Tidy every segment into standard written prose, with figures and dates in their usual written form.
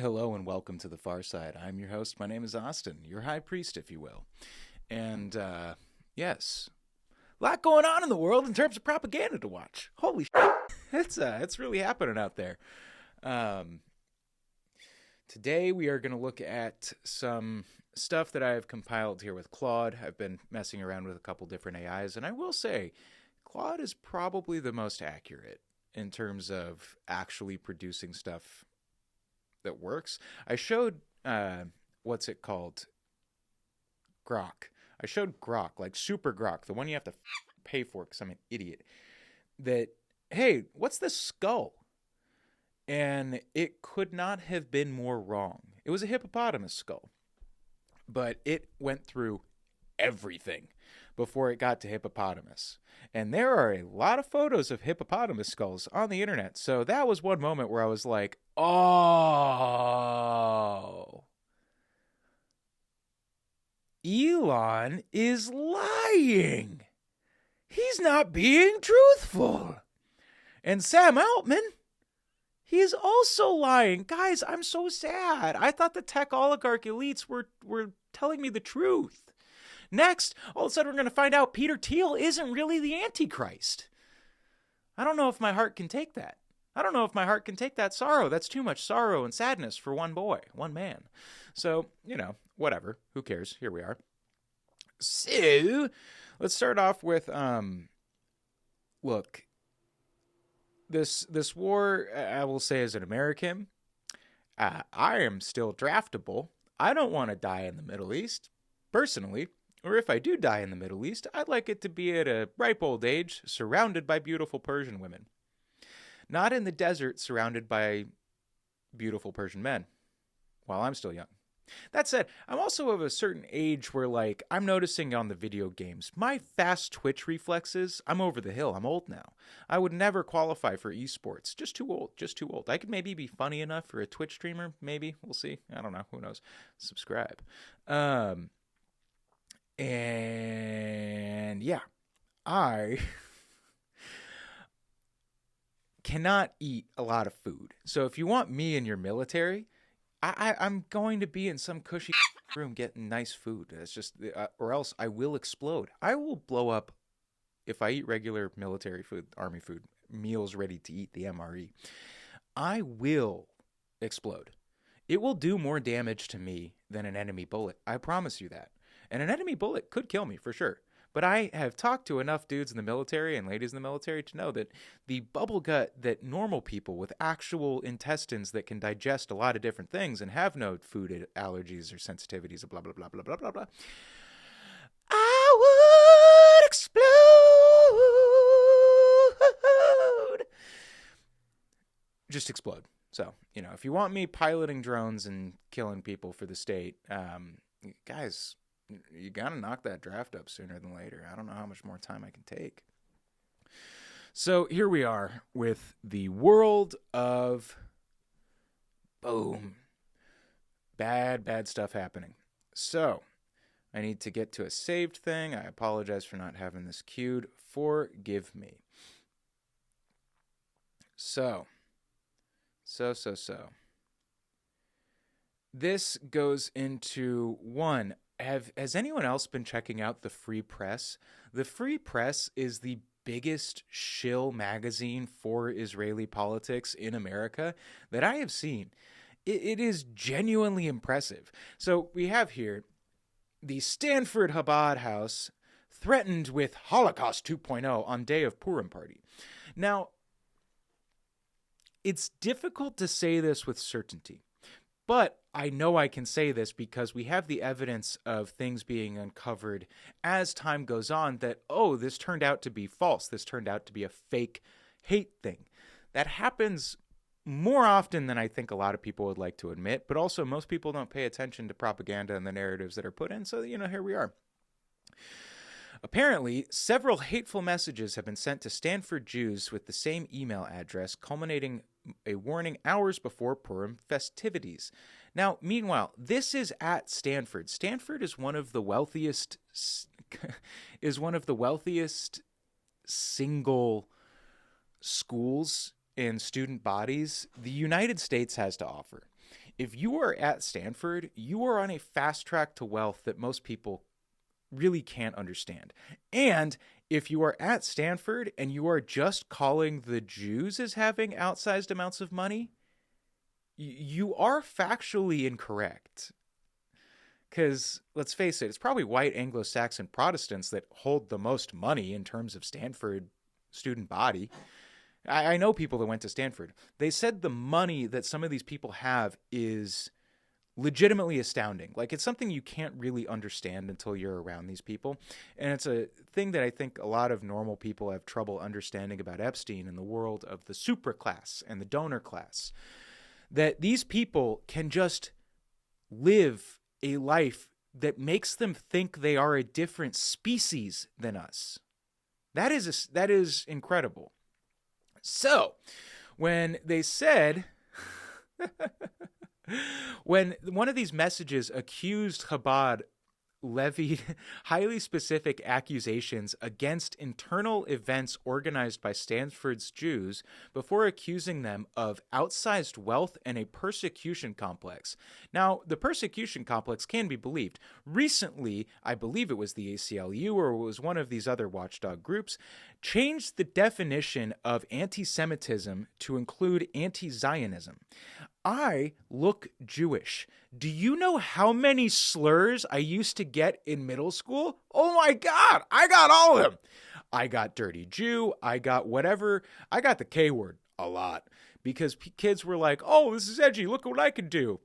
Hello and welcome to the Far Side. I'm your host. My name is Austin, your high priest, if you will. And, yes, a lot going on in the world in terms of propaganda to watch. Holy shit. It's really happening out there. Um, Today we are going to look at some stuff that I have compiled here with Claude. I've been messing around with a couple different AIs, and I will say, Claude is probably the most accurate in terms of actually producing stuff that works. I showed what's it called? Grok. I showed Grok, like Super Grok, the one you have to pay for because I'm an idiot. That, hey, what's this skull? And it could not have been more wrong. It was a hippopotamus skull, but it went through everything before it got to hippopotamus. And there are a lot of photos of hippopotamus skulls on the internet. So that was one moment where I was like, oh, Elon is lying. He's not being truthful. And Sam Altman, he is also lying. Guys, I'm so sad. I thought the tech oligarch elites were telling me the truth. Next, all of a sudden we're going to find out Peter Thiel isn't really the Antichrist. I don't know if my heart can take that. I don't know if my heart can take that sorrow. That's too much sorrow and sadness for one boy, one man. So, whatever. Who cares? Here we are. So, let's start off with, look, this war, I will say as an American, I am still draftable. I don't want to die in the Middle East, personally. Or if I do die in the Middle East, I'd like it to be at a ripe old age, surrounded by beautiful Persian women. Not in the desert, surrounded by beautiful Persian men, while I'm still young. That said, I'm also of a certain age where, I'm noticing on the video games, my fast twitch reflexes, I'm over the hill. I'm old now. I would never qualify for esports. Just too old. I could maybe be funny enough for a Twitch streamer, maybe. We'll see. I don't know. Who knows? Subscribe. And yeah, I cannot eat a lot of food. So if you want me in your military, I'm going to be in some cushy room getting nice food. It's just, or else I will explode. I will blow up if I eat regular military food, army food, meals ready to eat, the MRE. I will explode. It will do more damage to me than an enemy bullet. I promise you that. And an enemy bullet could kill me for sure. But I have talked to enough dudes in the military and ladies in the military to know that the bubble gut that normal people with actual intestines that can digest a lot of different things and have no food allergies or sensitivities, blah, blah, blah, blah, blah, blah, blah. I would explode. Just explode. So, if you want me piloting drones and killing people for the state, guys, you gotta knock that draft up sooner than later. I don't know how much more time I can take. So here we are with the world of boom. Bad stuff happening. So I need to get to a saved thing. I apologize for not having this queued. Forgive me. So. This goes into one. Has anyone else been checking out the Free Press? The Free Press is the biggest shill magazine for Israeli politics in America that I have seen. It is genuinely impressive. So we have here the Stanford Chabad house threatened with Holocaust 2.0 on day of Purim party. Now, it's difficult to say this with certainty. But I know I can say this because we have the evidence of things being uncovered as time goes on that, this turned out to be false. This turned out to be a fake hate thing. That happens more often than I think a lot of people would like to admit, but also most people don't pay attention to propaganda and the narratives that are put in. So, here we are. Apparently, several hateful messages have been sent to Stanford Jews with the same email address, culminating a warning hours before Purim festivities. Now, meanwhile, this is at Stanford. Stanford is one of the wealthiest single schools and student bodies the United States has to offer. if you are at Stanford, you are on a fast track to wealth that most people really can't understand. And if you are at Stanford and you are just calling the Jews as having outsized amounts of money, you are factually incorrect. Because, let's face it, it's probably white Anglo-Saxon Protestants that hold the most money in terms of Stanford student body. I know people that went to Stanford. They said the money that some of these people have is legitimately astounding. Like, it's something you can't really understand until you're around these people. And it's a thing that I think a lot of normal people have trouble understanding about Epstein in the world of the super class and the donor class. That these people can just live a life that makes them think they are a different species than us. That is incredible. So, when they said, when one of these messages accused Chabad levied highly specific accusations against internal events organized by Stanford's Jews before accusing them of outsized wealth and a persecution complex. Now, the persecution complex can be believed. Recently, I believe it was the ACLU or it was one of these other watchdog groups, changed the definition of anti-Semitism to include anti-Zionism. I look Jewish. Do you know how many slurs I used to get in middle school? Oh my God, I got all of them. I got dirty Jew. I got whatever. I got the K word a lot because kids were like, oh, this is edgy. Look what I can do.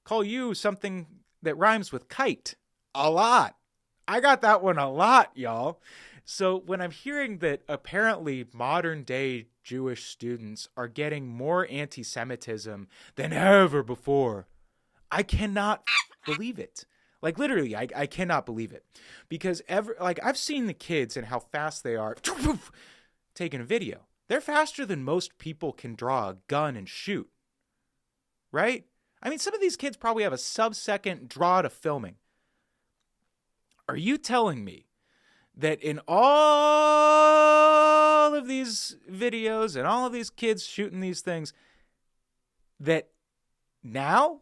Call you something that rhymes with kite. A lot. I got that one a lot, y'all. So when I'm hearing that apparently modern day Jewish students are getting more anti-Semitism than ever before, I cannot believe it. Like literally, I cannot believe it. Because I've seen the kids and how fast they are taking a video. They're faster than most people can draw a gun and shoot. Right? I mean, some of these kids probably have a sub-second draw to filming. Are you telling me that in all of these videos and all of these kids shooting these things, that now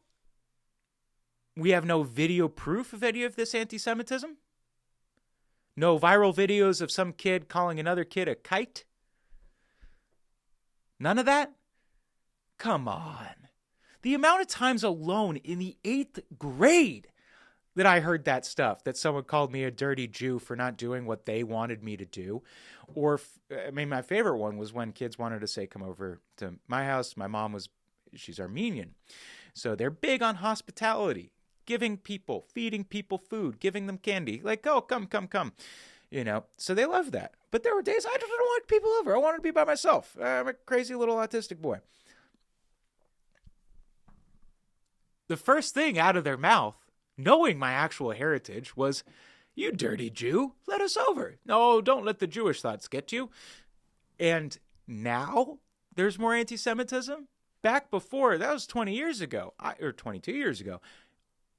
we have no video proof of any of this anti-Semitism? No viral videos of some kid calling another kid a kite? None of that? Come on. The amount of times alone in the 8th grade that I heard that stuff, that someone called me a dirty Jew for not doing what they wanted me to do. Or, my favorite one was when kids wanted to say, come over to my house. My mom she's Armenian. So they're big on hospitality, feeding people food, giving them candy. Like, oh, come. You know, so they love that. But there were days I didn't want people over. I wanted to be by myself. I'm a crazy little autistic boy. The first thing out of their mouth, knowing my actual heritage, was, you dirty Jew, let us over. No, don't let the Jewish thoughts get you. And now there's more anti-Semitism. Back before, that was 20 years ago, or 22 years ago.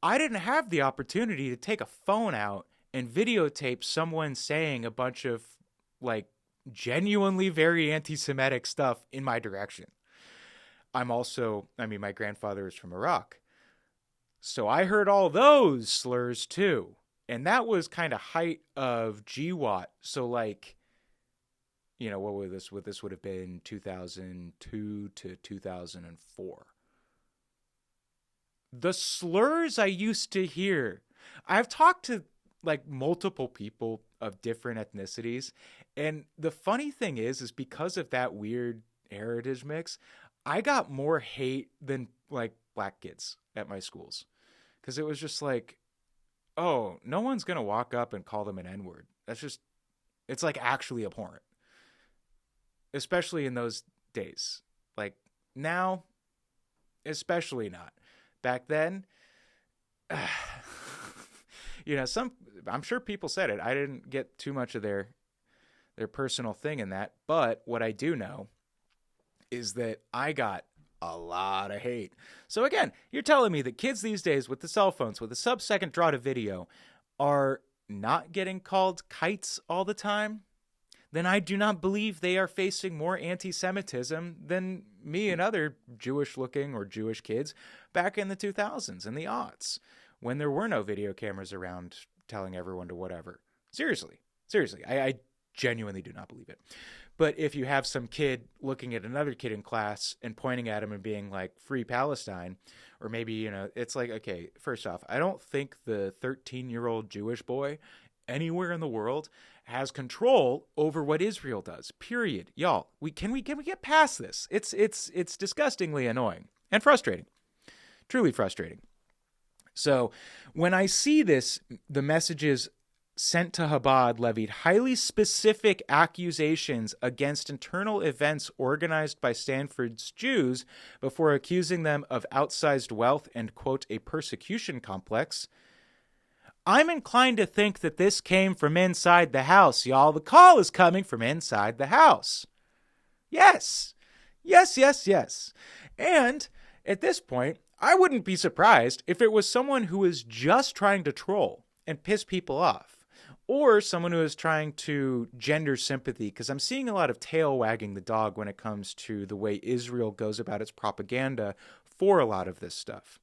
I didn't have the opportunity to take a phone out and videotape someone saying a bunch of, like, genuinely very anti-Semitic stuff in my direction. My grandfather is from Iraq. So I heard all those slurs too. And that was kind of height of GWAT. So like, you know, what would this would have been 2002 to 2004. The slurs I used to hear. I've talked to like multiple people of different ethnicities. And the funny thing is because of that weird heritage mix, I got more hate than like black kids at my schools. Because it was just like, oh, no one's going to walk up and call them an N-word. It's like actually abhorrent. Especially in those days. Like now, especially not. Back then, you know, I'm sure people said it. I didn't get too much of their personal thing in that. But what I do know is that I got a lot of hate. So again, you're telling me that kids these days with the cell phones, with a sub-second draw to video, are not getting called kites all the time? then I do not believe they are facing more anti-Semitism than me and other Jewish-looking or Jewish kids back in the 2000s and the aughts, when there were no video cameras around telling everyone to whatever. Seriously, I genuinely do not believe it. But if you have some kid looking at another kid in class and pointing at him and being like, "Free Palestine," or maybe, it's like, okay, first off, I don't think the 13-year-old Jewish boy anywhere in the world has control over what Israel does. Period. Y'all, can we get past this? It's disgustingly annoying and frustrating. Truly frustrating. So when I see this, the messages sent to Chabad levied highly specific accusations against internal events organized by Stanford's Jews before accusing them of outsized wealth and, quote, a persecution complex. I'm inclined to think that this came from inside the house, y'all. The call is coming from inside the house. Yes. And at this point, I wouldn't be surprised if it was someone who was just trying to troll and piss people off, or someone who is trying to gender sympathy, because I'm seeing a lot of tail wagging the dog when it comes to the way Israel goes about its propaganda for a lot of this stuff.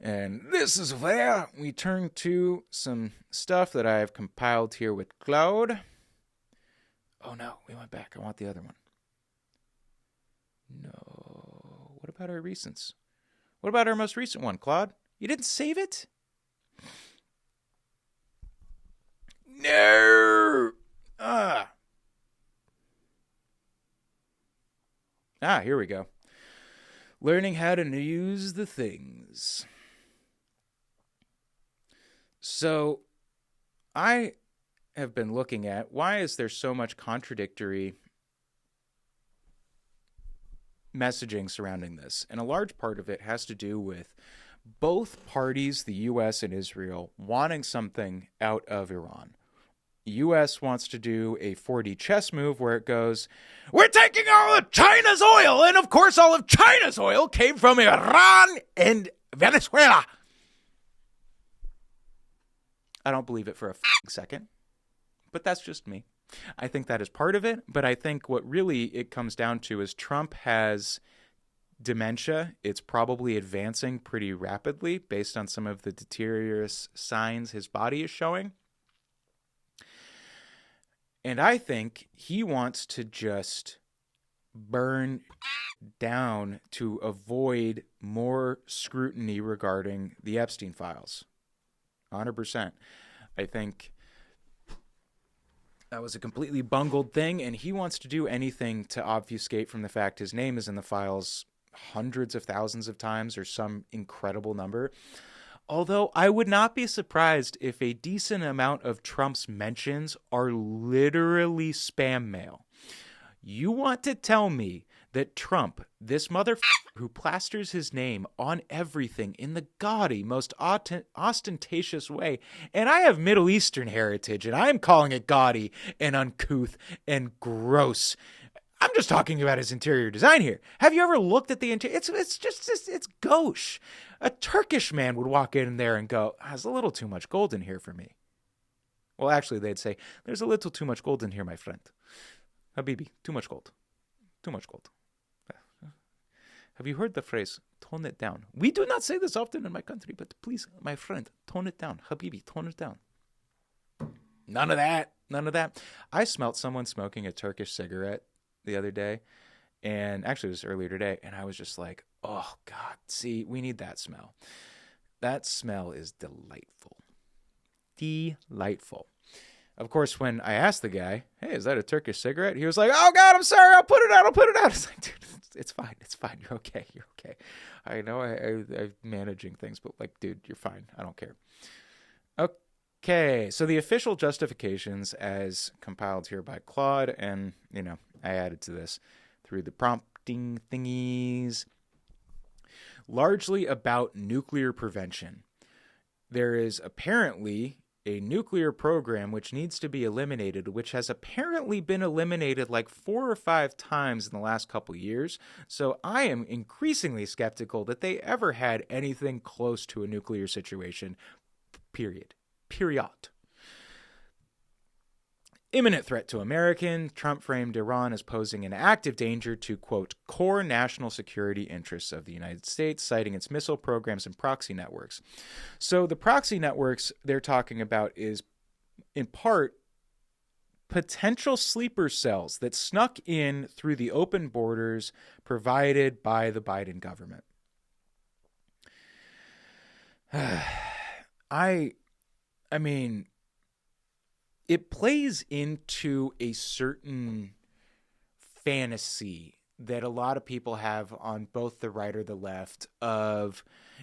And this is where we turn to some stuff that I have compiled here with Claude. Oh no, we went back. I want the other one. No. What about our recents? What about our most recent one, Claude? You didn't save it? No! Here we go. Learning how to use the things. So, I have been looking at why is there so much contradictory messaging surrounding this? And a large part of it has to do with both parties, the U.S. and Israel, wanting something out of Iran. The U.S. wants to do a 4D chess move where it goes, "We're taking all of China's oil, and of course all of China's oil came from Iran and Venezuela." I don't believe it for a second, but that's just me. I think that is part of it, but I think what really it comes down to is Trump has dementia. It's probably advancing pretty rapidly based on some of the deteriorous signs his body is showing. And I think he wants to just burn down to avoid more scrutiny regarding the Epstein files. 100%. I think that was a completely bungled thing, and he wants to do anything to obfuscate from the fact his name is in the files hundreds of thousands of times or some incredible number. Although I would not be surprised if a decent amount of Trump's mentions are literally spam mail. You want to tell me that Trump, this motherfucker who plasters his name on everything in the gaudy, most ostentatious way, and I have Middle Eastern heritage, and I'm calling it gaudy and uncouth and gross. I'm just talking about his interior design here. Have you ever looked at the interior? It's gauche. A Turkish man would walk in there and go, "There's a little too much gold in here for me." Well, actually, they'd say, "There's a little too much gold in here, my friend. Habibi, too much gold. Too much gold." Have you heard the phrase, "tone it down"? We do not say this often in my country, but please, my friend, tone it down. Habibi, tone it down. None of that. I smelt someone smoking a Turkish cigarette the other day, and actually it was earlier today, and I was just like, oh God, see, we need that smell. That smell is delightful. Of course, when I asked the guy, "Hey, is that a Turkish cigarette?" He was like, "Oh God, I'm sorry, I'll put it out. It's like, dude, it's fine. You're okay. I know I'm managing things, but like, dude, you're fine. I don't care. Okay, so the official justifications as compiled here by Claude, and, I added to this through the prompting thingies, largely about nuclear prevention. There is apparently a nuclear program which needs to be eliminated, which has apparently been eliminated like 4 or 5 times in the last couple years. So I am increasingly skeptical that they ever had anything close to a nuclear situation, period. imminent threat to American. Trump framed Iran as posing an active danger to, quote, core national security interests of the United States, citing its missile programs and proxy networks. So the proxy networks they're talking about is, in part, potential sleeper cells that snuck in through the open borders provided by the Biden government. I mean, it plays into a certain fantasy that a lot of people have on both the right or the left of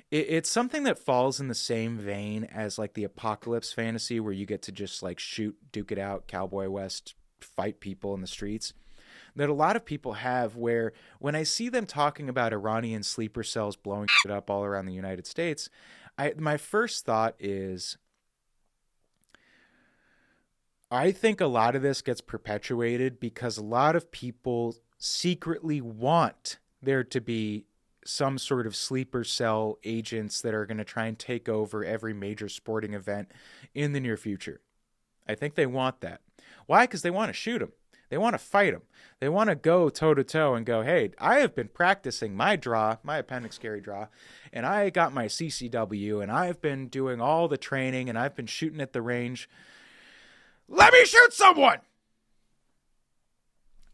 it's something that falls in the same vein as like the apocalypse fantasy where you get to just like shoot, duke it out, Cowboy West, fight people in the streets, that a lot of people have, where when I see them talking about Iranian sleeper cells blowing shit up all around the United States, my first thought is, I think a lot of this gets perpetuated because a lot of people secretly want there to be some sort of sleeper cell agents that are going to try and take over every major sporting event in the near future. I think they want that. Why? Because they want to shoot them. They want to fight them. They want to go toe-to-toe and go, hey, I have been practicing my draw, my appendix carry draw, and I got my CCW, and I've been doing all the training, and I've been shooting at the range. Let me shoot someone!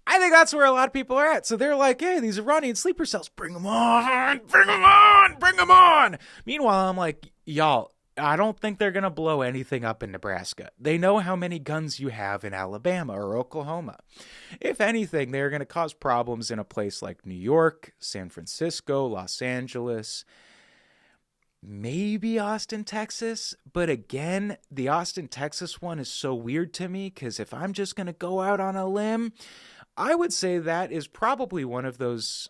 I think that's where a lot of people are at. So they're like, hey, these Iranian sleeper cells, bring them on, bring them on, bring them on. Meanwhile, I'm like, y'all, I don't think they're going to blow anything up in Nebraska. They know how many guns you have in Alabama or Oklahoma. If anything, they're going to cause problems in a place like New York, San Francisco, Los Angeles, maybe Austin, Texas. But again, the Austin, Texas one is so weird to me because if I'm just going to go out on a limb, I would say that is probably one of those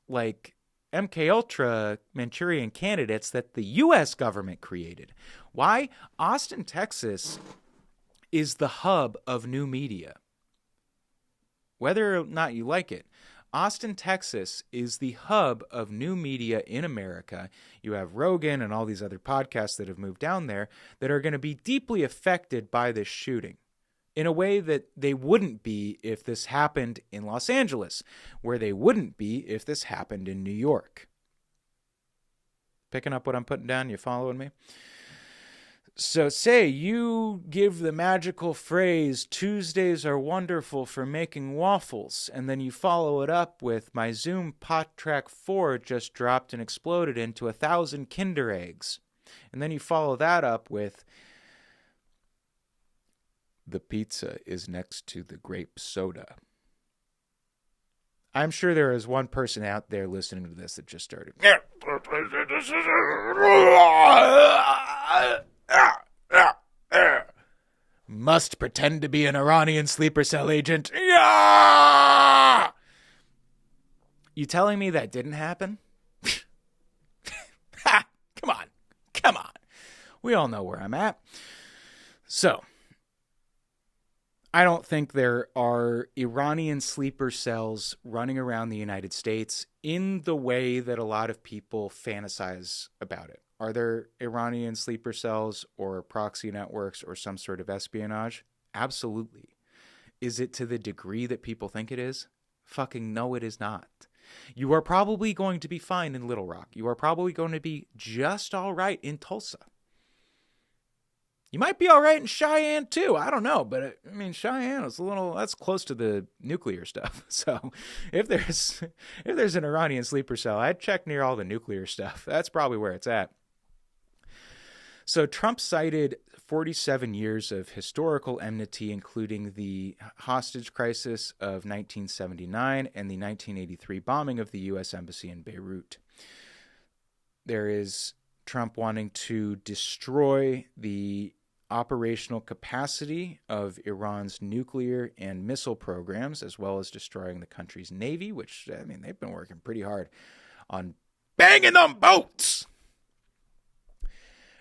like MKUltra Manchurian candidates that the U.S. government created. Why? Austin, Texas is the hub of new media. Whether or not you like it, Austin, Texas is the hub of new media in America. You have Rogan and all these other podcasts that have moved down there that are going to be deeply affected by this shooting in a way that they wouldn't be if this happened in Los Angeles, where they wouldn't be if this happened in New York. Picking up what I'm putting down? You following me? So say you give the magical phrase, Tuesdays are wonderful for making waffles, and then you follow it up with, my Zoom Pot Track 4 just dropped and exploded into 1,000 Kinder Eggs. And then you follow that up with, the pizza is next to the grape soda. I'm sure there is one person out there listening to this that just started. Must pretend to be an Iranian sleeper cell agent. Yeah! You telling me that didn't happen? Come on. Come on. We all know where I'm at. So, I don't think there are Iranian sleeper cells running around the United States in the way that a lot of people fantasize about it. Are there Iranian sleeper cells or proxy networks or some sort of espionage? Absolutely. Is it to the degree that people think it is? Fucking no, it is not. You are probably going to be fine in Little Rock. You are probably going to be just all right in Tulsa. You might be all right in Cheyenne too. I don't know, but I mean, Cheyenne is that's close to the nuclear stuff. So if there's an Iranian sleeper cell, I'd check near all the nuclear stuff. That's probably where it's at. So Trump cited 47 years of historical enmity, including the hostage crisis of 1979 and the 1983 bombing of the U.S. Embassy in Beirut. There is Trump wanting to destroy the operational capacity of Iran's nuclear and missile programs, as well as destroying the country's navy, which, I mean, they've been working pretty hard on banging them boats,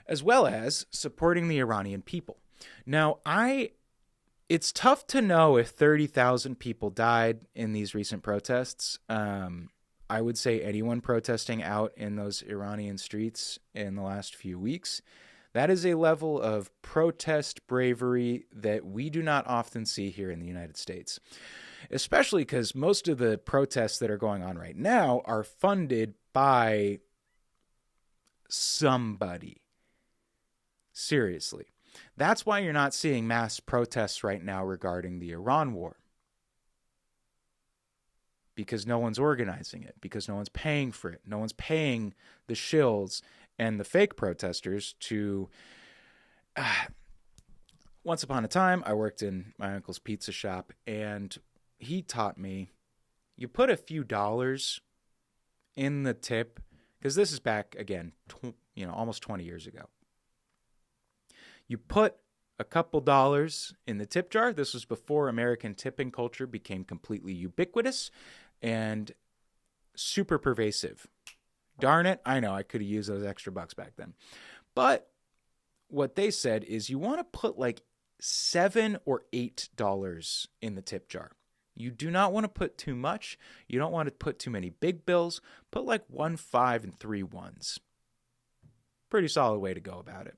as well as supporting the Iranian people. Now, it's tough to know if 30,000 people died in these recent protests. I would say anyone protesting out in those Iranian streets in the last few weeks, That is a level of protest bravery that we do not often see here in the United States, especially because most of the protests that are going on right now are funded by somebody. Seriously. That's why you're not seeing mass protests right now regarding the Iran war. Because no one's organizing it, because no one's paying for it. No one's paying the shills and the fake protesters to... Once upon a time, I worked in my uncle's pizza shop, and he taught me, you put a few dollars in the tip, because this is back, again, almost 20 years ago. You put a couple dollars in the tip jar. This was before American tipping culture became completely ubiquitous and super pervasive. Darn it, I know I could have used those extra bucks back then. But what they said is you want to put like $7 or $8 in the tip jar. You do not want to put too much. You don't want to put too many big bills. Put like 1 5 and 3 1s. Pretty solid way to go about it.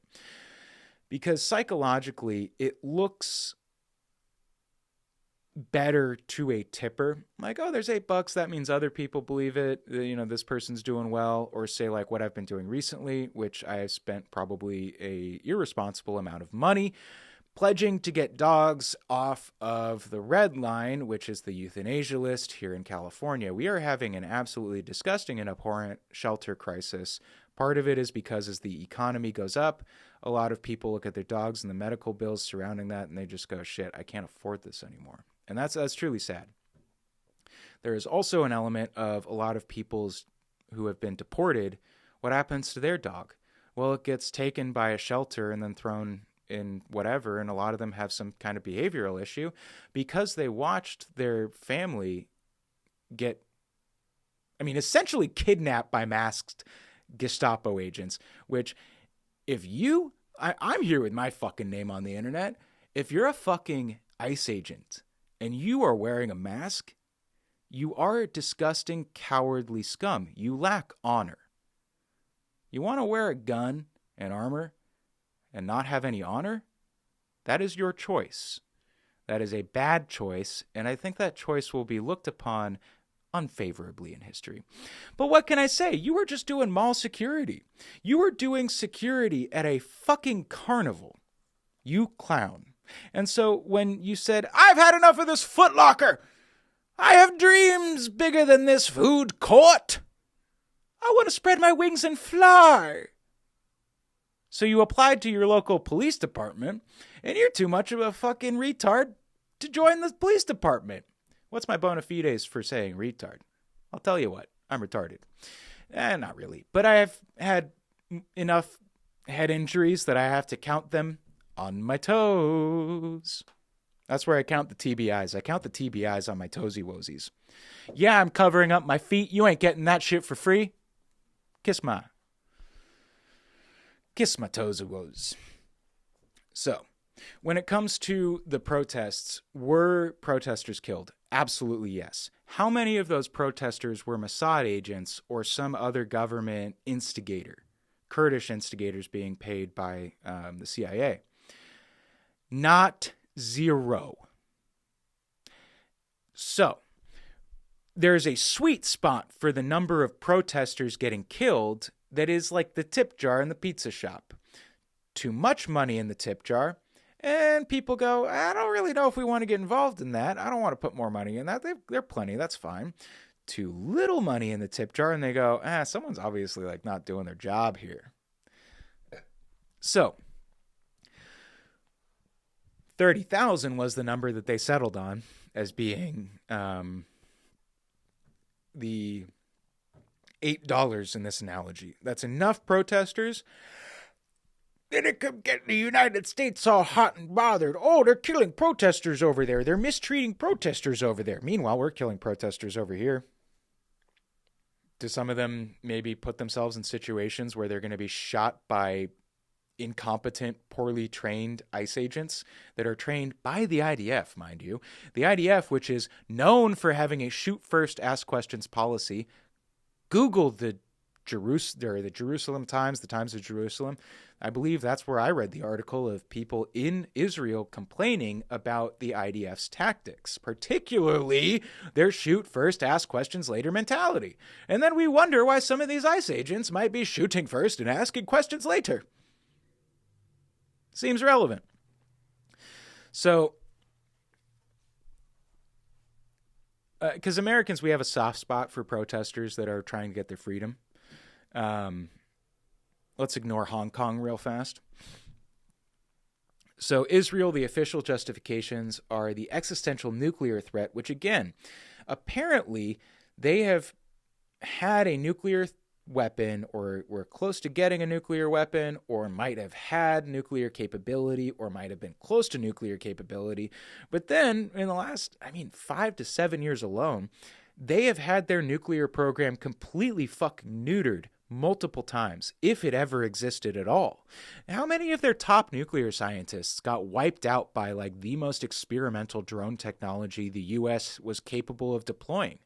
Because psychologically, it looks better to a tipper. Like, oh, there's $8. That means other people believe it. This person's doing well. Or say like what I've been doing recently, which I have spent probably a irresponsible amount of money pledging to get dogs off of the red line, which is the euthanasia list here in California. We are having an absolutely disgusting and abhorrent shelter crisis. Part of it is because as the economy goes up, a lot of people look at their dogs and the medical bills surrounding that, and they just go, shit, I can't afford this anymore. And that's truly sad. There is also an element of a lot of people who have been deported. What happens to their dog? Well, it gets taken by a shelter and then thrown in whatever, and a lot of them have some kind of behavioral issue because they watched their family get, essentially kidnapped by masked Gestapo agents, which I'm here with my fucking name on the internet. If you're a fucking ICE agent and you are wearing a mask, you are a disgusting, cowardly scum. You lack honor. You want to wear a gun and armor and not have any honor? That is your choice. That is a bad choice, and I think that choice will be looked upon unfavorably in history. But what can I say? You were just doing mall security. You were doing security at a fucking carnival. You clown. And so when you said, I've had enough of this Foot Locker. I have dreams bigger than this food court. I want to spread my wings and fly. So you applied to your local police department, and you're too much of a fucking retard to join the police department. What's my bona fides for saying retard? I'll tell you what, I'm retarded. Not really. But I have had enough head injuries that I have to count them on my toes. That's where I count the TBIs. I count the TBIs on my toesy woesies. Yeah, I'm covering up my feet. You ain't getting that shit for free. Kiss my toesy woes. So, when it comes to the protests, were protesters killed? Absolutely yes. How many of those protesters were Mossad agents or some other government instigator? Kurdish instigators being paid by the CIA? Not zero. So, there's a sweet spot for the number of protesters getting killed that is like the tip jar in the pizza shop. Too much money in the tip jar, and people go, I don't really know if we want to get involved in that. I don't want to put more money in that. They're plenty, that's fine. Too little money in the tip jar, and they go, someone's obviously like not doing their job here. So, 30,000 was the number that they settled on as being the $8 in this analogy. That's enough protesters that it could get the United States all hot and bothered. Oh, they're killing protesters over there. They're mistreating protesters over there. Meanwhile, we're killing protesters over here. Do some of them maybe put themselves in situations where they're going to be shot by incompetent, poorly trained ICE agents that are trained by the IDF, mind you? The IDF, which is known for having a shoot first, ask questions policy. Google the the Jerusalem Times, the Times of Jerusalem. I believe that's where I read the article of people in Israel complaining about the IDF's tactics, particularly their shoot first, ask questions later mentality. And then we wonder why some of these ICE agents might be shooting first and asking questions later. Seems relevant. So, because Americans, we have a soft spot for protesters that are trying to get their freedom. Let's ignore Hong Kong real fast. So Israel, the official justifications are the existential nuclear threat, which again, apparently they have had a nuclear weapon or were close to getting a nuclear weapon or might have had nuclear capability or might have been close to nuclear capability. But then in the last, 5 to 7 years alone, they have had their nuclear program completely fucking neutered multiple times, if it ever existed at all. How many of their top nuclear scientists got wiped out by like the most experimental drone technology the US was capable of deploying?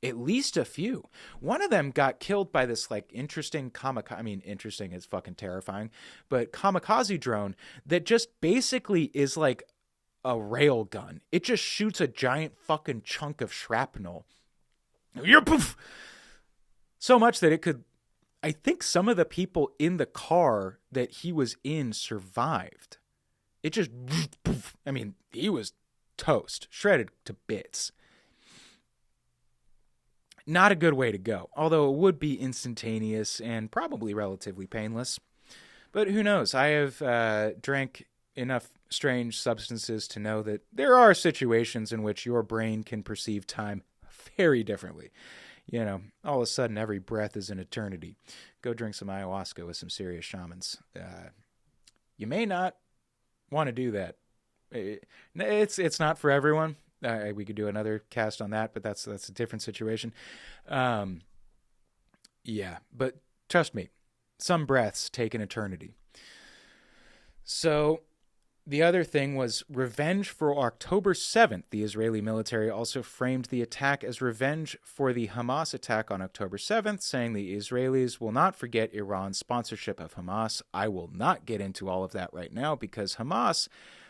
At least a few. One of them got killed by this like interesting interesting is fucking terrifying, but kamikaze drone that just basically is like a rail gun. It just shoots a giant fucking chunk of shrapnel. You're poof! So much that it could, I think some of the people in the car that he was in survived. It just, he was toast, shredded to bits. Not a good way to go, although it would be instantaneous and probably relatively painless. But who knows? I have drank enough strange substances to know that there are situations in which your brain can perceive time very differently. All of a sudden, every breath is an eternity. Go drink some ayahuasca with some serious shamans. You may not want to do that. It's not for everyone. We could do another cast on that, but that's a different situation. But trust me, some breaths take an eternity. So the other thing was revenge for October 7th. The Israeli military also framed the attack as revenge for the Hamas attack on October 7th, saying the Israelis will not forget Iran's sponsorship of Hamas. I will not get into all of that right now because Hamas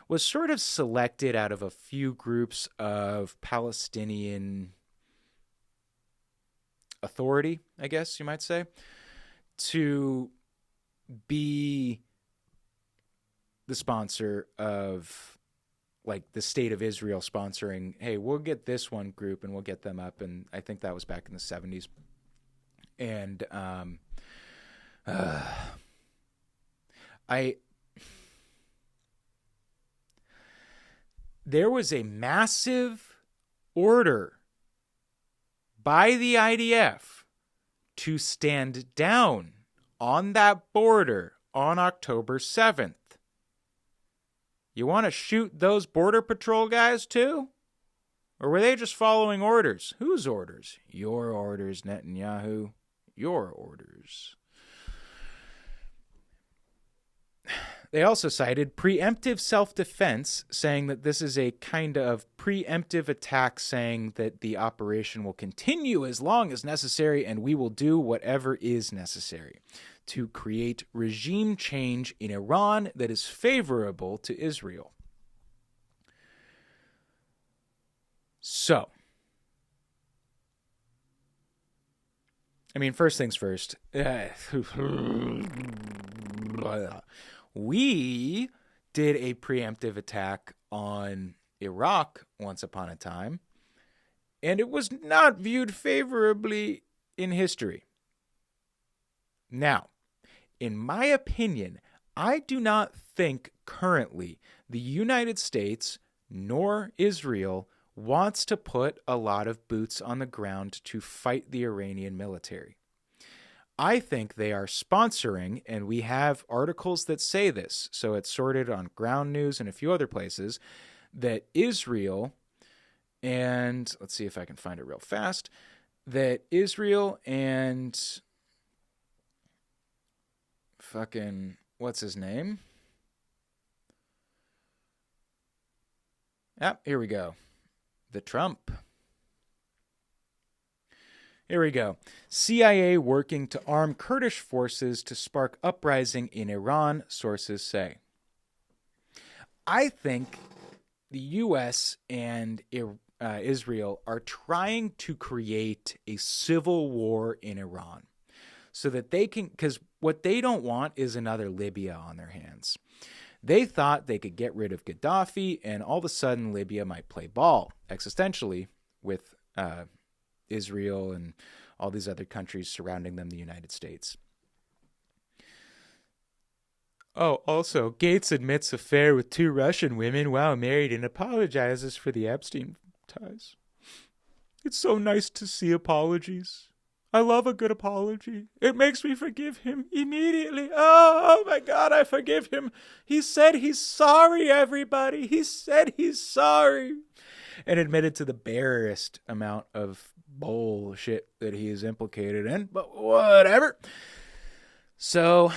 was sort of selected out of a few groups of Palestinian authority, I guess you might say, to be the sponsor of like the state of Israel sponsoring, hey, we'll get this one group and we'll get them up. And I think that was back in the 70s. And there was a massive order by the IDF to stand down on that border on October 7th. You want to shoot those Border Patrol guys too? Or were they just following orders? Whose orders? Your orders, Netanyahu. Your orders. They also cited preemptive self-defense, saying that this is a kind of preemptive attack, saying that the operation will continue as long as necessary and we will do whatever is necessary to create regime change in Iran that is favorable to Israel. So, first things first. We did a preemptive attack on Iraq once upon a time, and it was not viewed favorably in history. Now, in my opinion, I do not think currently the United States nor Israel wants to put a lot of boots on the ground to fight the Iranian military. I think they are sponsoring, and we have articles that say this, so it's sorted on Ground News and a few other places, that Israel, and let's see if I can find it real fast, that Israel and fucking, what's his name? Here we go. The Trump. Here we go. CIA working to arm Kurdish forces to spark uprising in Iran, sources say. I think the U.S. and Israel are trying to create a civil war in Iran so that they can, because what they don't want is another Libya on their hands. They thought they could get rid of Gaddafi and all of a sudden Libya might play ball existentially with Israel and all these other countries surrounding them, the United States. Oh, also, Gates admits affair with 2 Russian women while married and apologizes for the Epstein ties. It's so nice to see apologies. I love a good apology. It makes me forgive him immediately. Oh my God, I forgive him. He said he's sorry, everybody. He said he's sorry. And admitted to the barest amount of bullshit that he is implicated in, but whatever. So,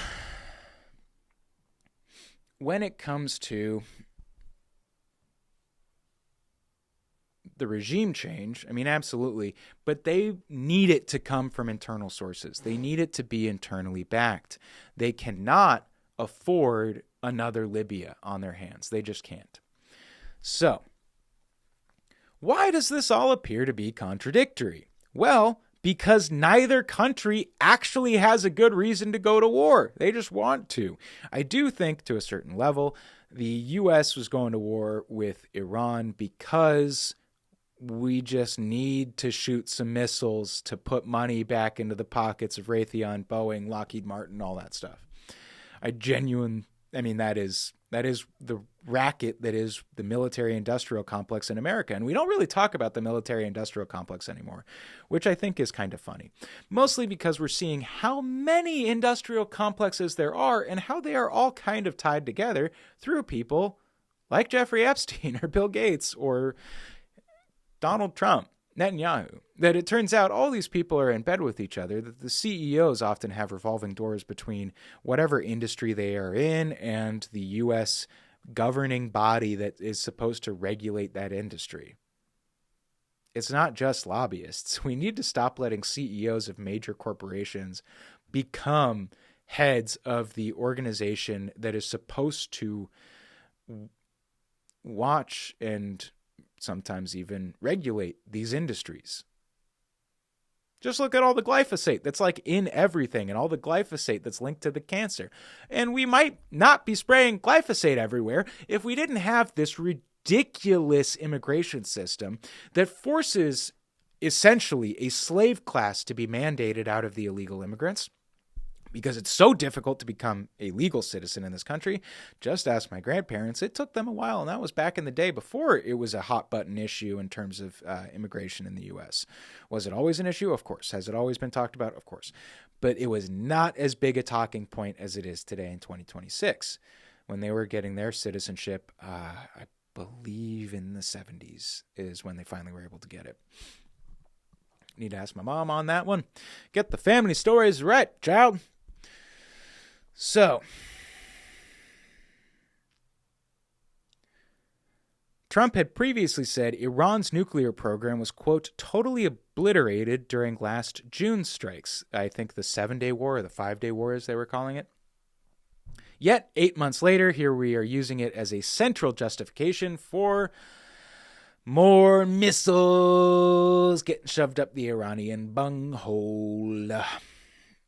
when it comes to the regime change, I mean, absolutely, but they need it to come from internal sources. They need it to be internally backed. They cannot afford another Libya on their hands. They just can't. So, why does this all appear to be contradictory? Well, because neither country actually has a good reason to go to war. They just want to. I do think, to a certain level, the U.S. was going to war with Iran because we just need to shoot some missiles to put money back into the pockets of Raytheon, Boeing, Lockheed Martin, all that stuff. That is the racket that is the military-industrial complex in America. And we don't really talk about the military-industrial complex anymore, which I think is kind of funny. Mostly because we're seeing how many industrial complexes there are and how they are all kind of tied together through people like Jeffrey Epstein or Bill Gates or Donald Trump, Netanyahu, that it turns out all these people are in bed with each other, that the CEOs often have revolving doors between whatever industry they are in and the U.S. governing body that is supposed to regulate that industry. It's not just lobbyists. We need to stop letting CEOs of major corporations become heads of the organization that is supposed to watch and sometimes even regulate these industries. Just look at all the glyphosate that's like in everything and all the glyphosate that's linked to the cancer. And we might not be spraying glyphosate everywhere if we didn't have this ridiculous immigration system that forces essentially a slave class to be mandated out of the illegal immigrants. Because it's so difficult to become a legal citizen in this country. Just ask my grandparents. It took them a while, and that was back in the day before it was a hot-button issue in terms of immigration in the U.S. Was it always an issue? Of course. Has it always been talked about? Of course. But it was not as big a talking point as it is today in 2026. When they were getting their citizenship, I believe in the 70s is when they finally were able to get it. Need to ask my mom on that one. Get the family stories right, child. So, Trump had previously said Iran's nuclear program was, quote, totally obliterated during last June's strikes. I think the 7-day war or the 5-day war, as they were calling it. Yet, 8 months later, here we are using it as a central justification for more missiles getting shoved up the Iranian bunghole.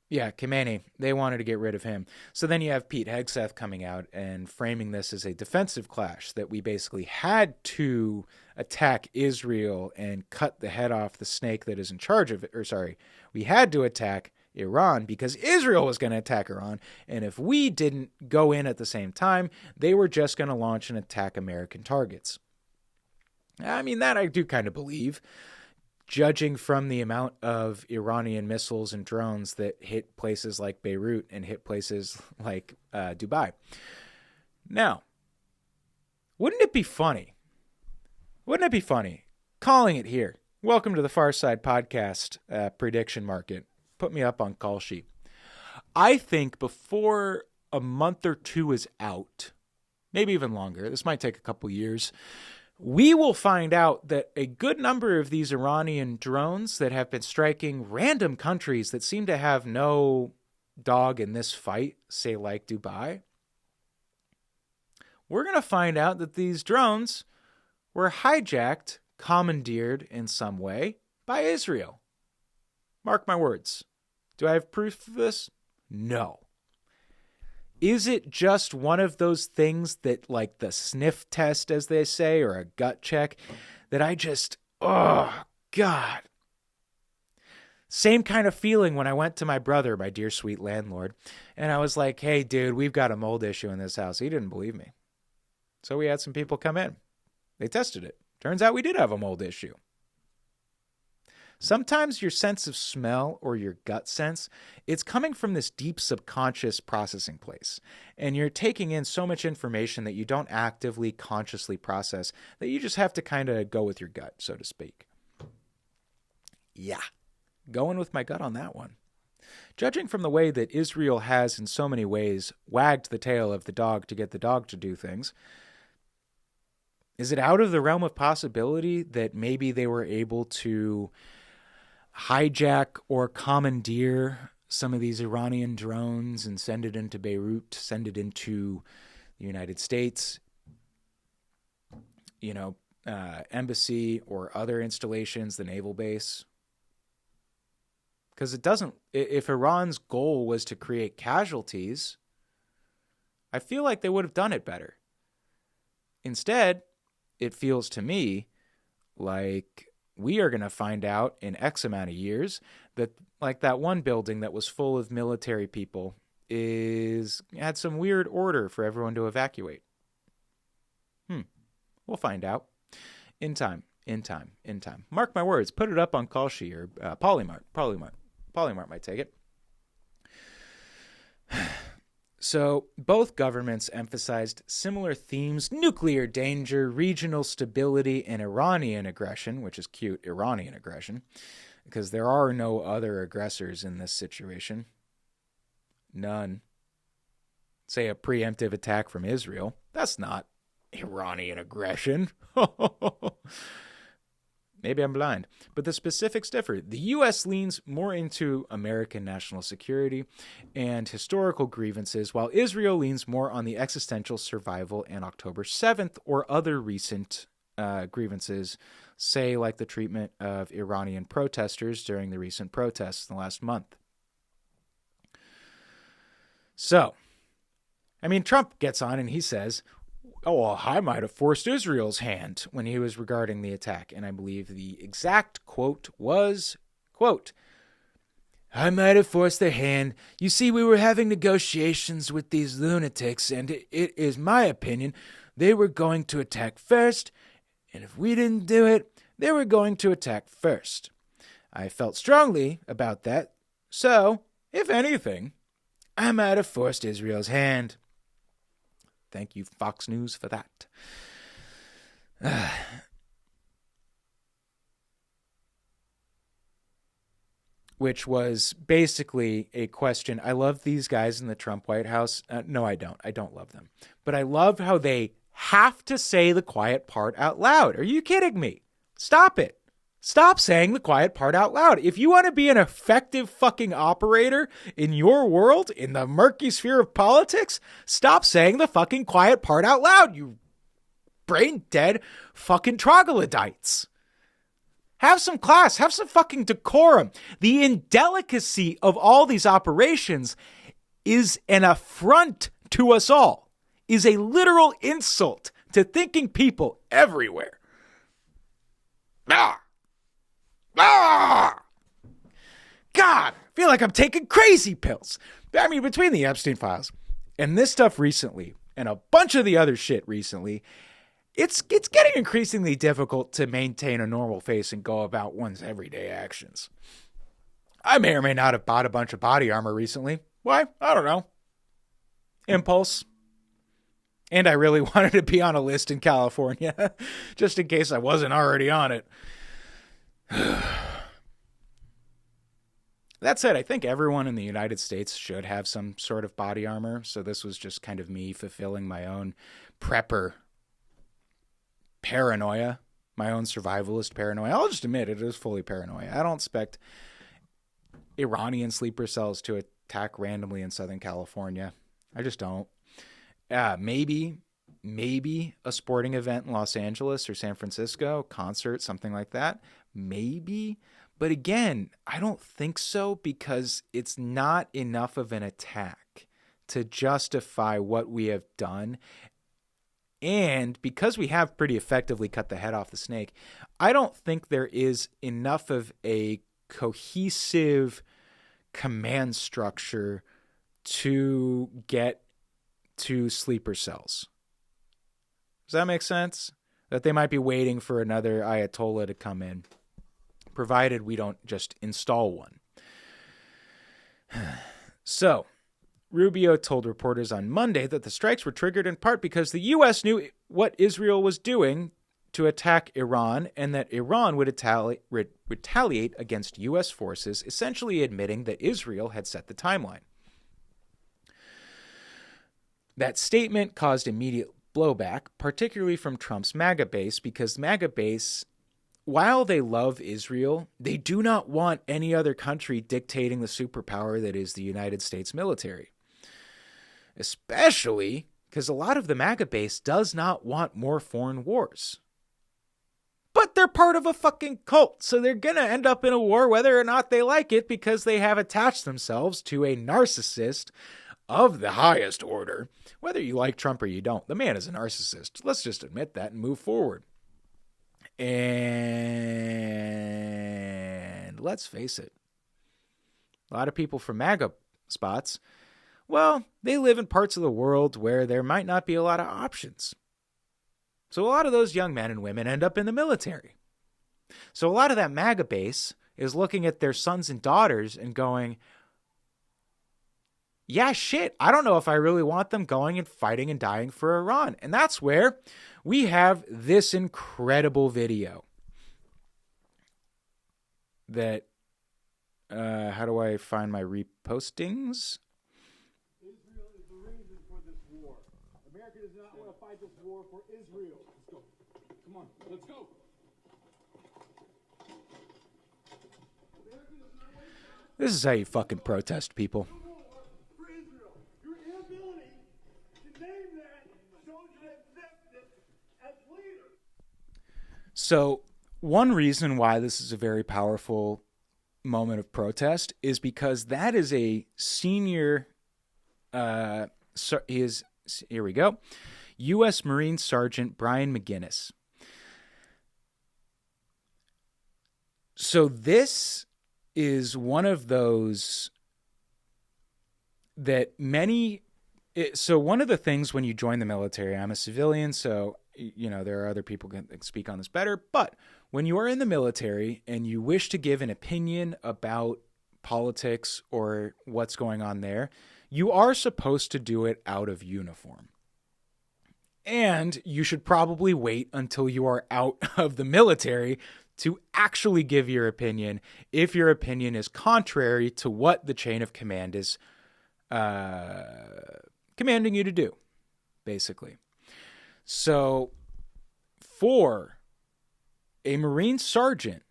Yeah, Khamenei, they wanted to get rid of him. So then you have Pete Hegseth coming out and framing this as a defensive clash, that we basically had to attack Israel and cut the head off the snake that is in charge of it. We had to attack Iran because Israel was going to attack Iran. And if we didn't go in at the same time, they were just going to launch and attack American targets. I mean, that I do kind of believe, judging from the amount of Iranian missiles and drones that hit places like Beirut and hit places like Dubai. Now, wouldn't it be funny? Calling it here. Welcome to the Far Side Podcast prediction market. Put me up on call sheet. I think before a month or two is out, maybe even longer, this might take a couple years, we will find out that a good number of these Iranian drones that have been striking random countries that seem to have no dog in this fight, say like Dubai, we're going to find out that these drones were hijacked, commandeered in some way by Israel. Mark my words. Do I have proof of this? No. Is it just one of those things that, like the sniff test, as they say, or a gut check, that I just, oh, God. Same kind of feeling when I went to my brother, my dear sweet landlord, and I was like, hey, dude, we've got a mold issue in this house. He didn't believe me. So we had some people come in. They tested it. Turns out we did have a mold issue. Sometimes your sense of smell or your gut sense, it's coming from this deep subconscious processing place. And you're taking in so much information that you don't actively, consciously process that you just have to kind of go with your gut, so to speak. Yeah, going with my gut on that one. Judging from the way that Israel has in so many ways wagged the tail of the dog to get the dog to do things, is it out of the realm of possibility that maybe they were able to hijack or commandeer some of these Iranian drones and send it into Beirut, send it into the United States, embassy or other installations, the naval base? Because if Iran's goal was to create casualties, I feel like they would have done it better. Instead, it feels to me like we are going to find out in X amount of years that, like, that one building that was full of military people had some weird order for everyone to evacuate. We'll find out. In time. Mark my words. Put it up on Kalshi or Polymart. Polymart might take it. So both governments emphasized similar themes: nuclear danger, regional stability, and Iranian aggression, which is cute, Iranian aggression, because there are no other aggressors in this situation. None. Say a preemptive attack from Israel. That's not Iranian aggression. Maybe I'm blind, but the specifics differ. The U.S. leans more into American national security and historical grievances, while Israel leans more on the existential survival and October 7th or other recent grievances, say like the treatment of Iranian protesters during the recent protests in the last month. So, Trump gets on and he says, oh, well, I might have forced Israel's hand when he was regarding the attack. And I believe the exact quote was, quote, I might have forced their hand. You see, we were having negotiations with these lunatics, and it is my opinion they were going to attack first, and if we didn't do it, they were going to attack first. I felt strongly about that, so, if anything, I might have forced Israel's hand. Thank you, Fox News, for that. Which was basically a question. I love these guys in the Trump White House. No, I don't. I don't love them. But I love how they have to say the quiet part out loud. Are you kidding me? Stop it. Stop saying the quiet part out loud. If you want to be an effective fucking operator in your world, in the murky sphere of politics, stop saying the fucking quiet part out loud, you brain-dead fucking troglodytes. Have some class. Have some fucking decorum. The indelicacy of all these operations is an affront to us all, is a literal insult to thinking people everywhere. God, I feel like I'm taking crazy pills. Between the Epstein files and this stuff recently, and a bunch of the other shit recently, it's getting increasingly difficult to maintain a normal face and go about one's everyday actions. I may or may not have bought a bunch of body armor recently. Why? I don't know. Impulse. And I really wanted to be on a list in California, just in case I wasn't already on it. That said, I think everyone in the United States should have some sort of body armor, so this was just kind of me fulfilling my own prepper paranoia, my own survivalist paranoia. I'll just admit it is fully paranoia. I don't expect Iranian sleeper cells to attack randomly in Southern California. I just don't. Maybe a sporting event in Los Angeles or San Francisco, concert, something like that. Maybe. But again, I don't think so, because it's not enough of an attack to justify what we have done. And because we have pretty effectively cut the head off the snake, I don't think there is enough of a cohesive command structure to get to sleeper cells. Does that make sense? That they might be waiting for another Ayatollah to come in, provided we don't just install one. So, Rubio told reporters on Monday that the strikes were triggered in part because the U.S. knew what Israel was doing to attack Iran, and that Iran would retaliate against U.S. forces, essentially admitting that Israel had set the timeline. That statement caused immediate blowback, particularly from Trump's MAGA base, because MAGA base, while they love Israel, they do not want any other country dictating the superpower that is the United States military. Especially because a lot of the MAGA base does not want more foreign wars. But they're part of a fucking cult, so they're going to end up in a war whether or not they like it, because they have attached themselves to a narcissist of the highest order. Whether you like Trump or you don't, the man is a narcissist. Let's just admit that and move forward. And let's face it, a lot of people from MAGA spots, well, they live in parts of the world where there might not be a lot of options. So a lot of those young men and women end up in the military. So a lot of that MAGA base is looking at their sons and daughters and going, yeah, shit, I don't know if I really want them going and fighting and dying for Iran. And that's where we have this incredible video that, how do I find my repostings? Israel is the reason for this war. America does not want to fight this war for Israel. Let's go. Come on, let's go. This is how you fucking protest, people. So one reason why this is a very powerful moment of protest is because that is a senior, here we go, U.S. Marine Sergeant Brian McGinnis. So this is one of those that so one of the things when you join the military, I'm a civilian, so there are other people who can speak on this better, but when you are in the military and you wish to give an opinion about politics or what's going on there, you are supposed to do it out of uniform. And you should probably wait until you are out of the military to actually give your opinion if your opinion is contrary to what the chain of command is commanding you to do, basically. So, for a Marine sergeant,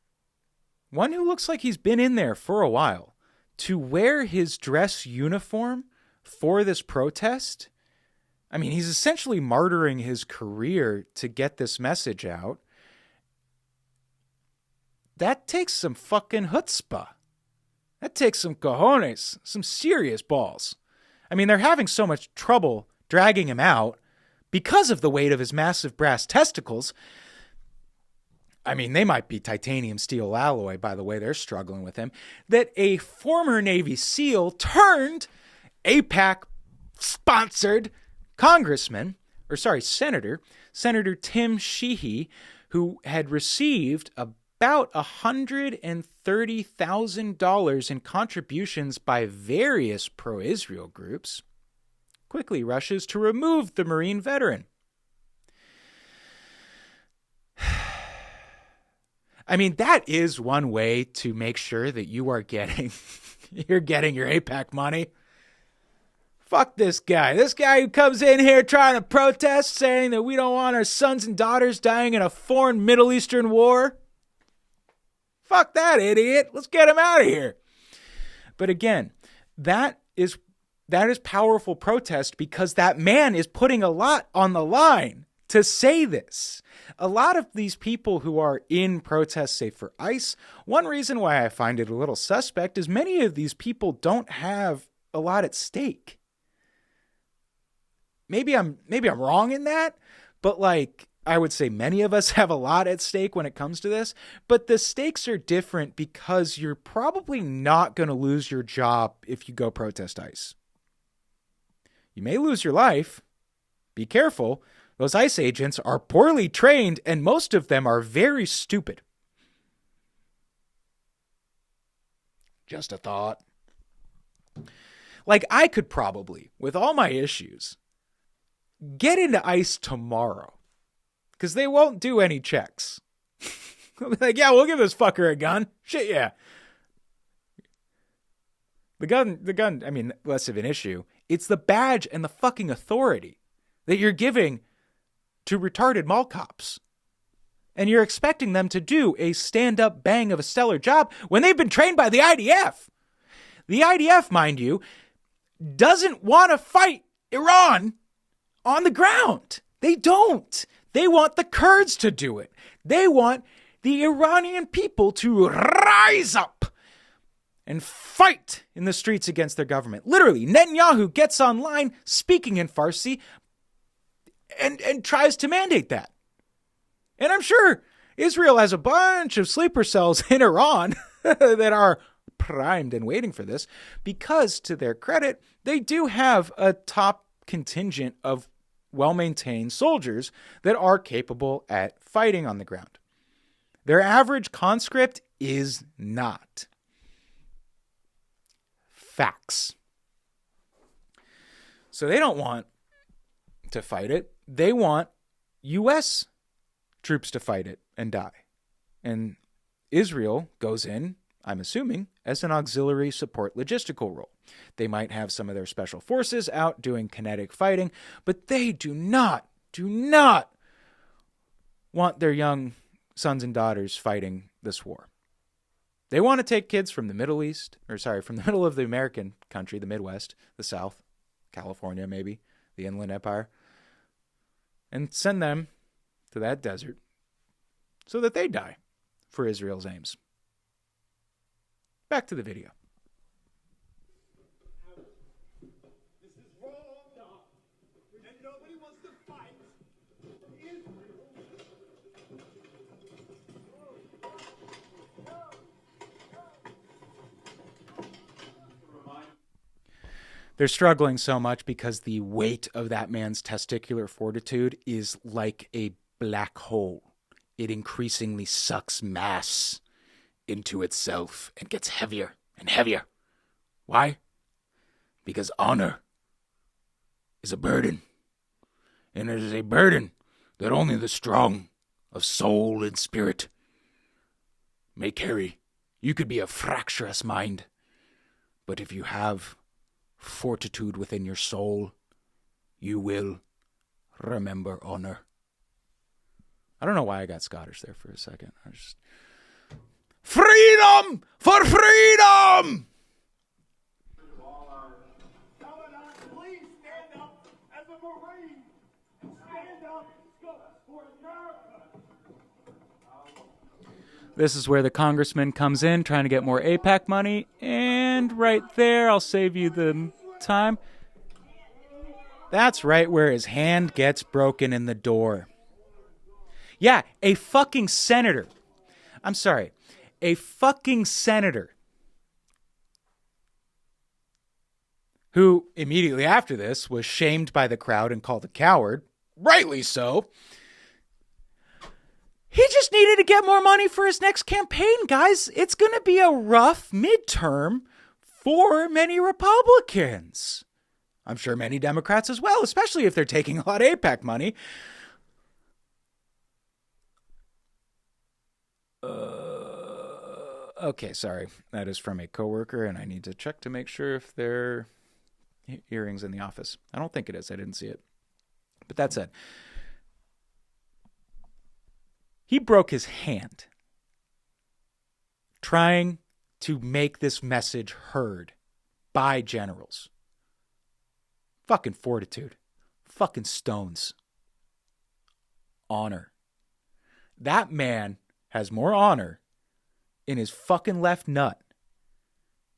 one who looks like he's been in there for a while, to wear his dress uniform for this protest, I mean, he's essentially martyring his career to get this message out. That takes some fucking chutzpah. That takes some cojones, some serious balls. I mean, they're having so much trouble dragging him out because of the weight of his massive brass testicles. I mean, they might be titanium steel alloy, by the way, they're struggling with him, that a former Navy SEAL turned AIPAC-sponsored Senator Tim Sheehy, who had received about $130,000 in contributions by various pro-Israel groups, quickly rushes to remove the Marine veteran. I mean, that is one way to make sure that you are getting your AIPAC money. Fuck this guy. This guy who comes in here trying to protest, saying that we don't want our sons and daughters dying in a foreign Middle Eastern war. Fuck that idiot. Let's get him out of here. But again, that is powerful protest because that man is putting a lot on the line to say this. A lot of these people who are in protests, say for ICE, one reason why I find it a little suspect is many of these people don't have a lot at stake. Maybe I'm wrong in that, but like I would say many of us have a lot at stake when it comes to this, but the stakes are different because you're probably not going to lose your job if you go protest ICE. You may lose your life. Be careful. Those ICE agents are poorly trained and most of them are very stupid. Just a thought. Like I could probably, with all my issues, get into ICE tomorrow because they won't do any checks. They'll be like, yeah, we'll give this fucker a gun. Shit, yeah. The gun, I mean, less of an issue. It's the badge and the fucking authority that you're giving to retarded mall cops. And you're expecting them to do a stand-up bang of a stellar job when they've been trained by the IDF. The IDF, mind you, doesn't want to fight Iran on the ground. They don't. They want the Kurds to do it. They want the Iranian people to rise up and fight in the streets against their government. Literally, Netanyahu gets online speaking in Farsi and tries to mandate that. And I'm sure Israel has a bunch of sleeper cells in Iran that are primed and waiting for this because, to their credit, they do have a top contingent of well-maintained soldiers that are capable at fighting on the ground. Their average conscript is not. Facts. So they don't want to fight it. They want U.S. troops to fight it and die. And Israel goes in, I'm assuming, as an auxiliary support logistical role. They might have some of their special forces out doing kinetic fighting, but they do not want their young sons and daughters fighting this war. They want to take kids from the Middle East, from the middle of the American country, the Midwest, the South, California maybe, the Inland Empire, and send them to that desert so that they die for Israel's aims. Back to the video. This is wrong, and nobody wants to fight Israel. They're struggling so much because the weight of that man's testicular fortitude is like a black hole. It increasingly sucks mass into itself and gets heavier and heavier. Why? Because honor is a burden. And it is a burden that only the strong of soul and spirit may carry. You could be a fractious mind, but if you have fortitude within your soul, you will remember honor. I don't know why I got Scottish there for a second. Freedom for freedom! Please stand up as a Marine. Stand up for America. This is where the congressman comes in trying to get more AIPAC money. And right there, I'll save you the time. That's right where his hand gets broken in the door. Yeah, a fucking senator. I'm sorry. A fucking senator who immediately after this was shamed by the crowd and called a coward. Rightly so. He just needed to get more money for his next campaign, guys. It's going to be a rough midterm for many Republicans. I'm sure many Democrats as well, especially if they're taking a lot of AIPAC money. Okay, sorry. That is from a coworker, and I need to check to make sure if they're earrings in the office. I don't think it is. I didn't see it. But that said, he broke his hand trying to make this message heard by generals. Fucking fortitude. Fucking stones. Honor. That man has more honor in his fucking left nut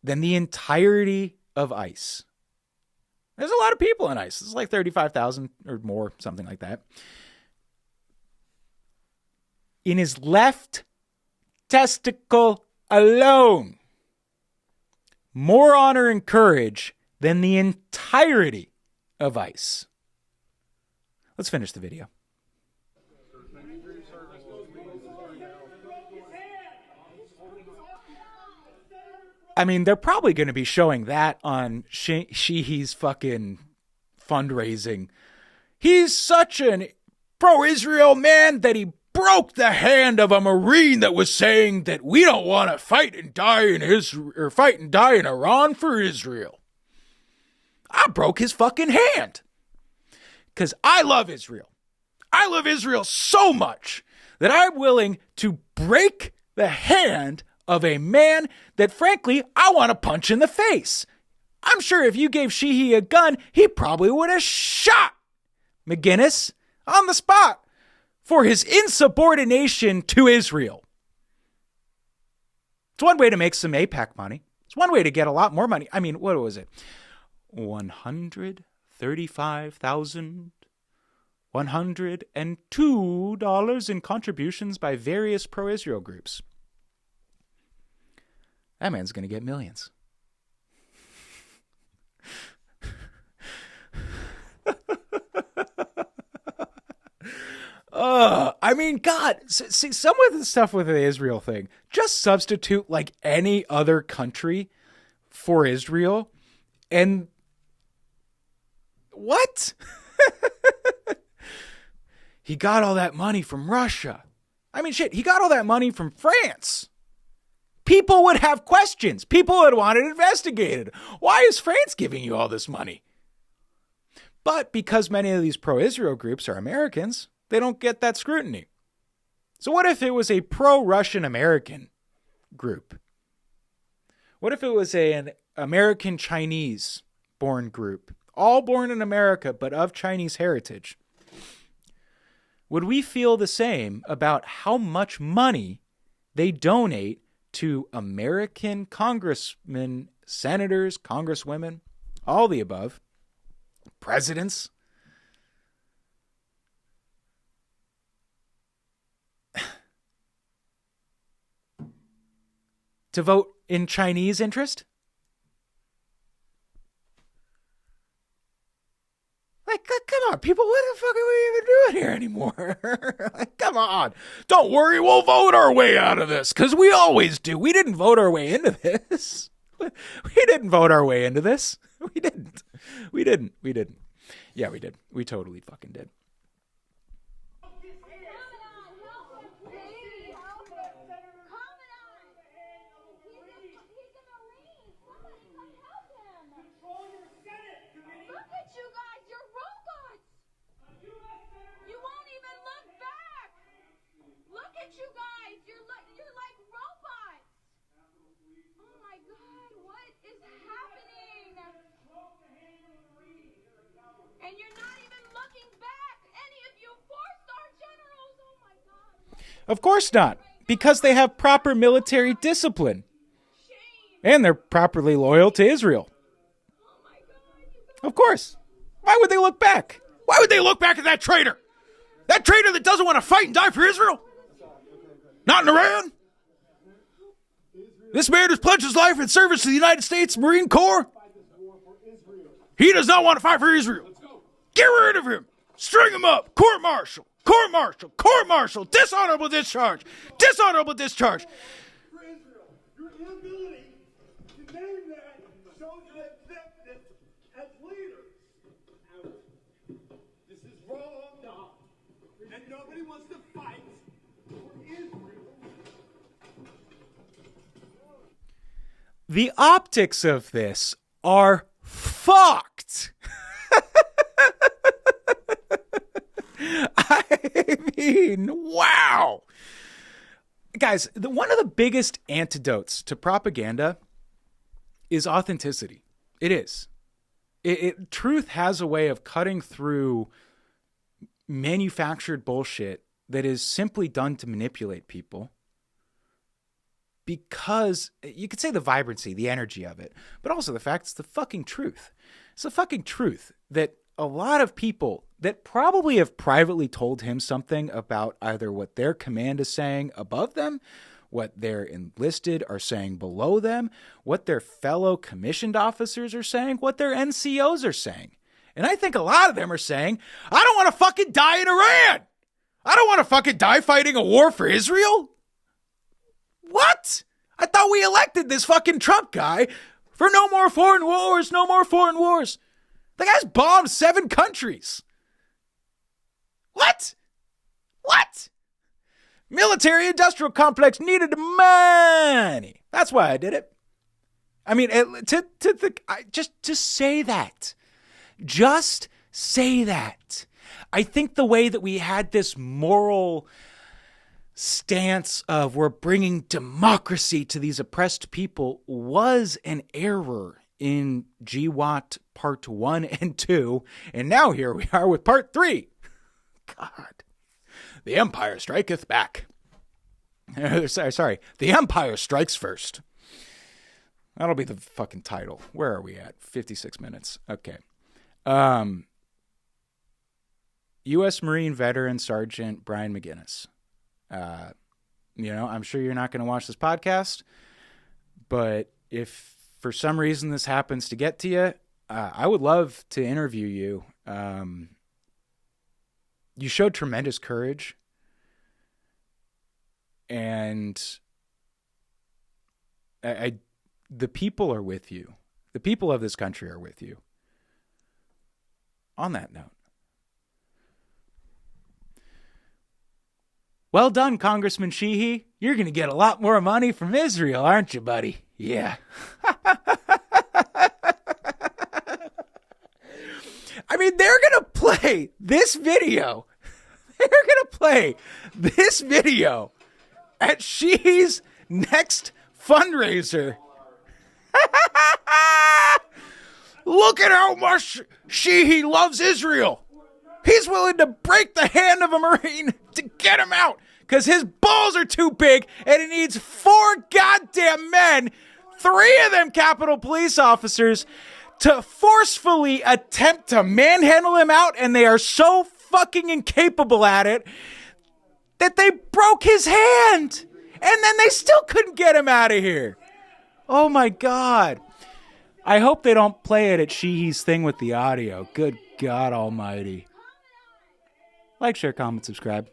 than the entirety of ICE. There's a lot of people in ICE. It's like 35,000 or more, something like that. In his left testicle alone, more honor and courage than the entirety of ICE. Let's finish the video. I mean, they're probably going to be showing that on Sheehy's fucking fundraising. He's such an pro-Israel man that he broke the hand of a Marine that was saying that we don't want to fight and die in Israel or fight and die in Iran for Israel. I broke his fucking hand because I love Israel. I love Israel so much that I'm willing to break the hand of a man that, frankly, I want to punch in the face. I'm sure if you gave Sheehy a gun, he probably would have shot McGinnis on the spot for his insubordination to Israel. It's one way to make some AIPAC money. It's one way to get a lot more money. I mean, what was it? $135,102 in contributions by various pro-Israel groups. That man's going to get millions. I mean, God, see, some of the stuff with the Israel thing, just substitute like any other country for Israel. And what? He got all that money from Russia. I mean, shit, he got all that money from France. People would have questions. People would want it investigated. Why is France giving you all this money? But because many of these pro-Israel groups are Americans, they don't get that scrutiny. So what if it was a pro-Russian American group? What if it was an American Chinese born group, all born in America but of Chinese heritage? Would we feel the same about how much money they donate to American congressmen, senators, congresswomen, all the above, presidents? To vote in Chinese interest? Like, come on, people, what the fuck are we even doing here anymore? Like, come on. Don't worry, we'll vote our way out of this, because we always do. We didn't vote our way into this. We didn't vote our way into this. We didn't. Yeah, we did. We totally fucking did. And you're not even looking back. Any of you four-star generals. Oh my God. Of course not. Because they have proper military discipline. And they're properly loyal to Israel. Of course. Why would they look back? Why would they look back at that traitor? That traitor that doesn't want to fight and die for Israel? Not in Iran? This man has pledged his life in service to the United States Marine Corps. He does not want to fight for Israel. Get rid of him. String him up. Court-martial. Court-martial. Court-martial. Dishonorable discharge. Dishonorable discharge. For Israel, your inability to name that shows you that as leaders. This is wrong. And nobody wants to fight for Israel. The optics of this are fucked. mean, wow. Guys, one of the biggest antidotes to propaganda is authenticity. It is. Truth has a way of cutting through manufactured bullshit that is simply done to manipulate people, because you could say the vibrancy, the energy of it, but also the fact it's the fucking truth. It's the fucking truth that a lot of people that probably have privately told him something about either what their command is saying above them, what their enlisted are saying below them, what their fellow commissioned officers are saying, what their NCOs are saying. And I think a lot of them are saying, I don't want to fucking die in Iran. I don't want to fucking die fighting a war for Israel. What? I thought we elected this fucking Trump guy for no more foreign wars, no more foreign wars. The guy's bombed 7 countries. What? What? Military industrial complex needed money. That's why I did it. I mean, just say that. Just say that. I think the way that we had this moral stance of we're bringing democracy to these oppressed people was an error in GWAT part 1 and 2. And now here we are with part 3. God. The Empire striketh back. Sorry. The Empire strikes first. That'll be the fucking title. Where are we at? 56 minutes. Okay. U.S. Marine veteran Sergeant Brian McGinnis. I'm sure you're not going to watch this podcast, but if for some reason this happens to get to you, I would love to interview you. You showed tremendous courage, and the people are with you. The people of this country are with you. On that note, well done, Congressman Sheehy. You're going to get a lot more money from Israel, aren't you, buddy? Yeah. I mean, they're going to play this video. They're going to play this video at Sheehy's next fundraiser. Look at how much Sheehy loves Israel. He's willing to break the hand of a Marine to get him out because his balls are too big and he needs 4 goddamn men, 3 of them Capitol Police officers, to forcefully attempt to manhandle him out, and they are so fucking incapable at it that they broke his hand and then they still couldn't get him out of here. Oh my God. I hope they don't play it at Sheehy's thing with the audio. Good God almighty. Like, share, comment, subscribe.